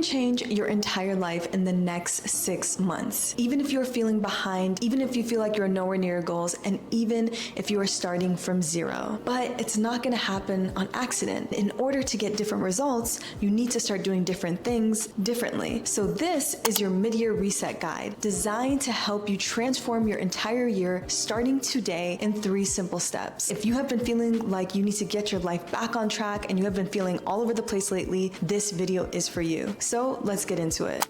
change your entire life in the next 6 months. Even if you're feeling behind, even if you feel like you're nowhere near your goals, and even if you are starting from zero. But it's not gonna happen on accident. In order to get different results, you need to start doing different things differently. So this is your mid-year reset guide, designed to help you transform your entire year starting today in 3 simple steps. If you have been feeling like you need to get your life back on track and you have been feeling all over the place lately, this video is for you. So let's get into it.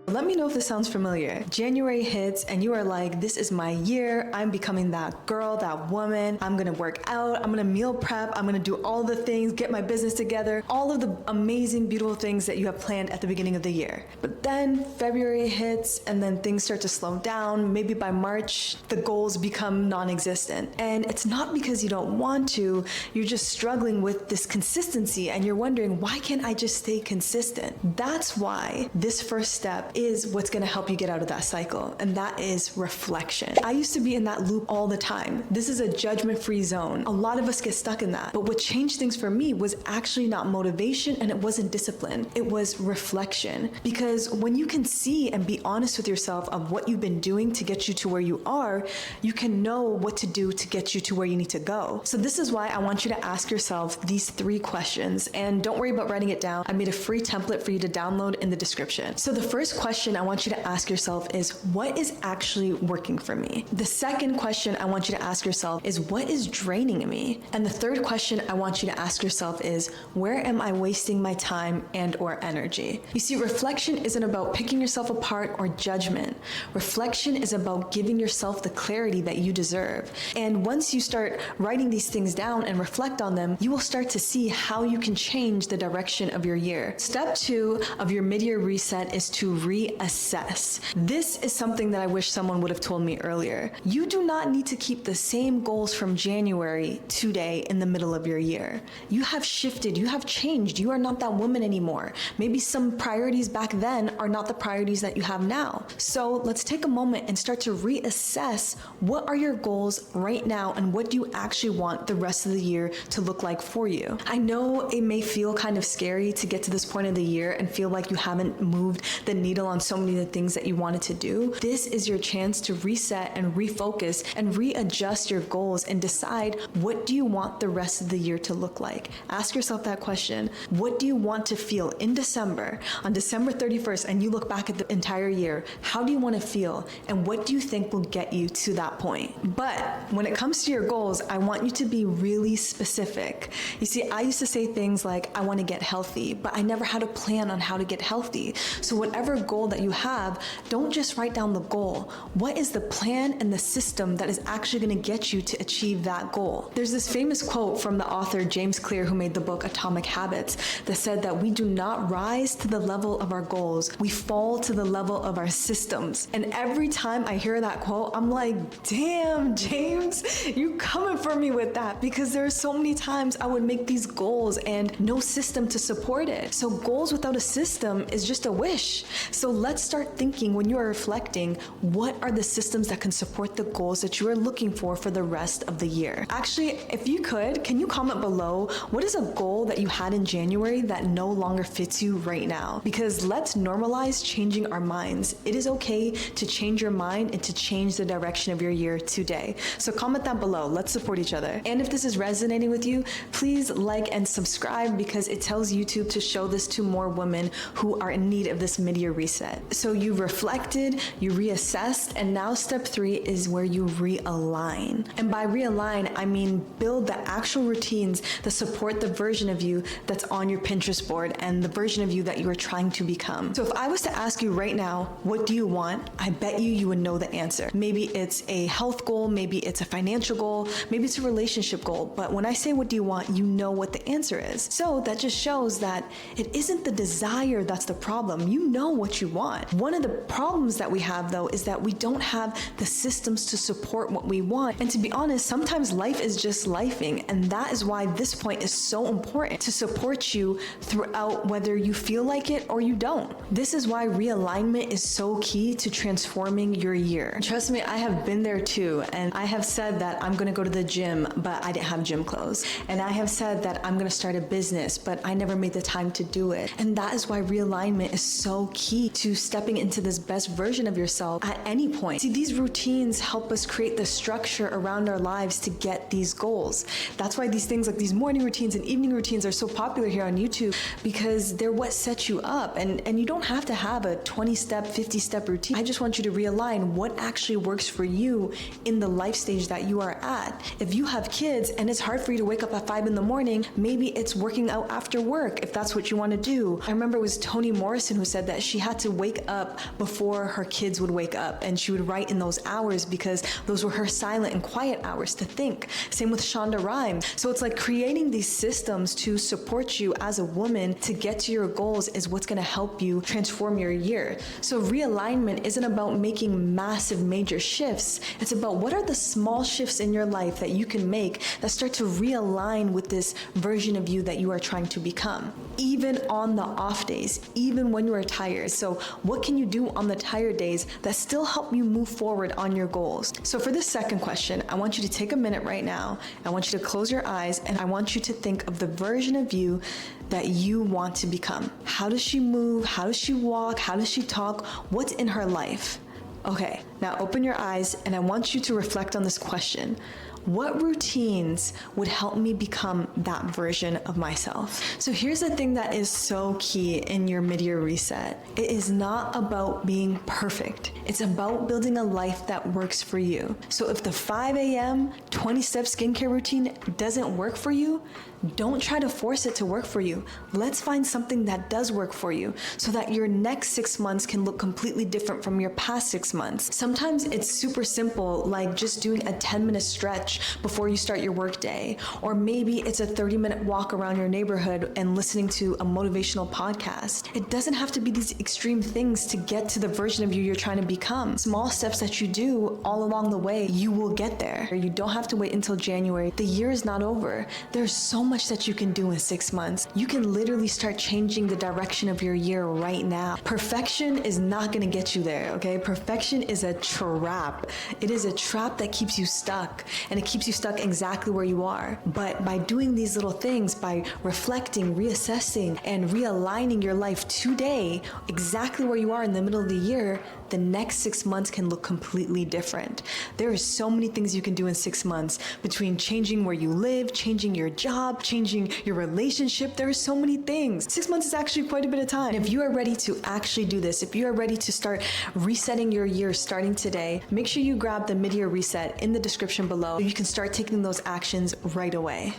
Let me know if this sounds familiar. January hits and you are like, this is my year. I'm becoming that girl, that woman. I'm gonna work out. I'm gonna meal prep. I'm gonna do all the things, get my business together, all of the amazing, beautiful things that you have planned at the beginning of the year. But then February hits and then things start to slow down. Maybe by March, the goals become non-existent. And it's not because you don't want to, you're just struggling with this consistency and you're wondering, why can't I just stay consistent? That's why this first step is what's gonna help you get out of that cycle, and that is reflection. I used to be in that loop all the time. This is a judgment-free zone. A lot of us get stuck in that. But what changed things for me was actually not motivation and it wasn't discipline. It was reflection. Because when you can see and be honest with yourself of what you've been doing to get you to where you are, you can know what to do to get you to where you need to go. So this is why I want you to ask yourself these 3 questions, and don't worry about writing it down. I made a free template for you to download in the description. So the first question I want you to ask yourself is, what is actually working for me? The second question I want you to ask yourself is, what is draining me? And the third question I want you to ask yourself is, where am I wasting my time and or energy? You see, reflection isn't about picking yourself apart or judgment. Reflection is about giving yourself the clarity that you deserve. And once you start writing these things down and reflect on them, you will start to see how you can change the direction of your year. Step 2 of your mid-year reset is to reassess. This is something that I wish someone would have told me earlier. You do not need to keep the same goals from January today in the middle of your year. You have shifted, you have changed, you are not that woman anymore. Maybe some priorities back then are not the priorities that you have now. So let's take a moment and start to reassess, what are your goals right now and what do you actually want the rest of the year to look like for you? I know it may feel kind of scary to get to this point of the year and feel like you haven't moved the needle on so many of the things that you wanted to do. This is your chance to reset and refocus and readjust your goals and decide, what do you want the rest of the year to look like? Ask yourself that question. What do you want to feel in December, on December 31st, and you look back at the entire year? How do you want to feel? And what do you think will get you to that point? But when it comes to your goals, I want you to be really specific. You see, I used to say things like, I want to get healthy, but I never had a plan on how to get healthy. So whatever goal that you have, don't just write down the goal. What is the plan and the system that is actually going to get you to achieve that goal? There's this famous quote from the author James Clear, who made the book Atomic Habits, that said that we do not rise to the level of our goals, we fall to the level of our systems. And every time I hear that quote, I'm like, damn, James, you coming for me with that, because there are so many times I would make these goals and no system to support it. So goals without a system is just a wish. So let's start thinking, when you are reflecting, what are the systems that can support the goals that you are looking for the rest of the year? Actually, if you could, can you comment below, what is a goal that you had in January that no longer fits you right now? Because let's normalize changing our minds. It is okay to change your mind and to change the direction of your year today. So comment that below. Let's support each other. And if this is resonating with you, please like and subscribe, because it tells YouTube to show this to more women who are in need of this mid-year reset. So you reflected, you reassessed, and now step 3 is where you realign. And by realign, I mean build the actual routines that support the version of you that's on your Pinterest board and the version of you that you are trying to become. So if I was to ask you right now, what do you want? I bet you would know the answer. Maybe it's a health goal, maybe it's a financial goal, maybe it's a relationship goal. But when I say what do you want, you know what the answer is. So that just shows that it isn't the desire that's the problem. You know what you want. One of the problems that we have though is that we don't have the systems to support what we want. And to be honest, sometimes life is just lifing, and that is why this point is so important, to support you throughout whether you feel like it or you don't. This is why realignment is so key to transforming your year. Trust me, I have been there too, and I have said that I'm gonna go to the gym, but I didn't have gym clothes. And I have said that I'm gonna start a business, but I never made the time to do it. And that is why realignment is so key to stepping into this best version of yourself at any point. See, these routines help us create the structure around our lives to get these goals. That's why these things like these morning routines and evening routines are so popular here on YouTube, because they're what sets you up. And you don't have to have a 20-step, 50-step routine. I just want you to realign what actually works for you in the life stage that you are at. If you have kids and it's hard for you to wake up at 5 in the morning, maybe it's working out after work if that's what you want to do. I remember it was Toni Morrison who said that she had to wake up before her kids would wake up, and she would write in those hours because those were her silent and quiet hours to think. Same with Shonda Rhimes. So it's like creating these systems to support you as a woman to get to your goals is what's going to help you transform your year. So realignment isn't about making massive major shifts. It's about what are the small shifts in your life that you can make that start to realign with this version of you that you are trying to become. Even on the off days, even when you are tired. So what can you do on the tired days that still help you move forward on your goals? So for this second question, I want you to take a minute right now. I want you to close your eyes, and I want you to think of the version of you that you want to become. How does she move? How does she walk? How does she talk? What's in her life? Okay, now open your eyes, and I want you to reflect on this question. What routines would help me become that version of myself? So here's the thing that is so key in your mid-year reset. It is not about being perfect. It's about building a life that works for you. So if the 5 a.m. 20-step skincare routine doesn't work for you, don't try to force it to work for you. Let's find something that does work for you so that your next 6 months can look completely different from your past 6 months. Sometimes it's super simple, like just doing a 10-minute stretch before you start your workday, or maybe it's a 30-minute walk around your neighborhood and listening to a motivational podcast. It doesn't have to be these extreme things to get to the version of you you're trying to become. Small steps that you do all along the way, you will get there. You don't have to wait until January. The year is not over. There's so much that you can do in 6 months. You can literally start changing the direction of your year right now. Perfection is not going to get you there, okay? Perfection is a trap. It is a trap that keeps you stuck, and it keeps you stuck exactly where you are. But by doing these little things, by reflecting, reassessing, and realigning your life today, exactly where you are in the middle of the year, the next 6 months can look completely different. There are so many things you can do in 6 months, between changing where you live, changing your job, changing your relationship. There are so many things. 6 months is actually quite a bit of time. And if you are ready to actually do this, if you are ready to start resetting your year starting today, make sure you grab the mid-year reset in the description below. You can start taking those actions right away.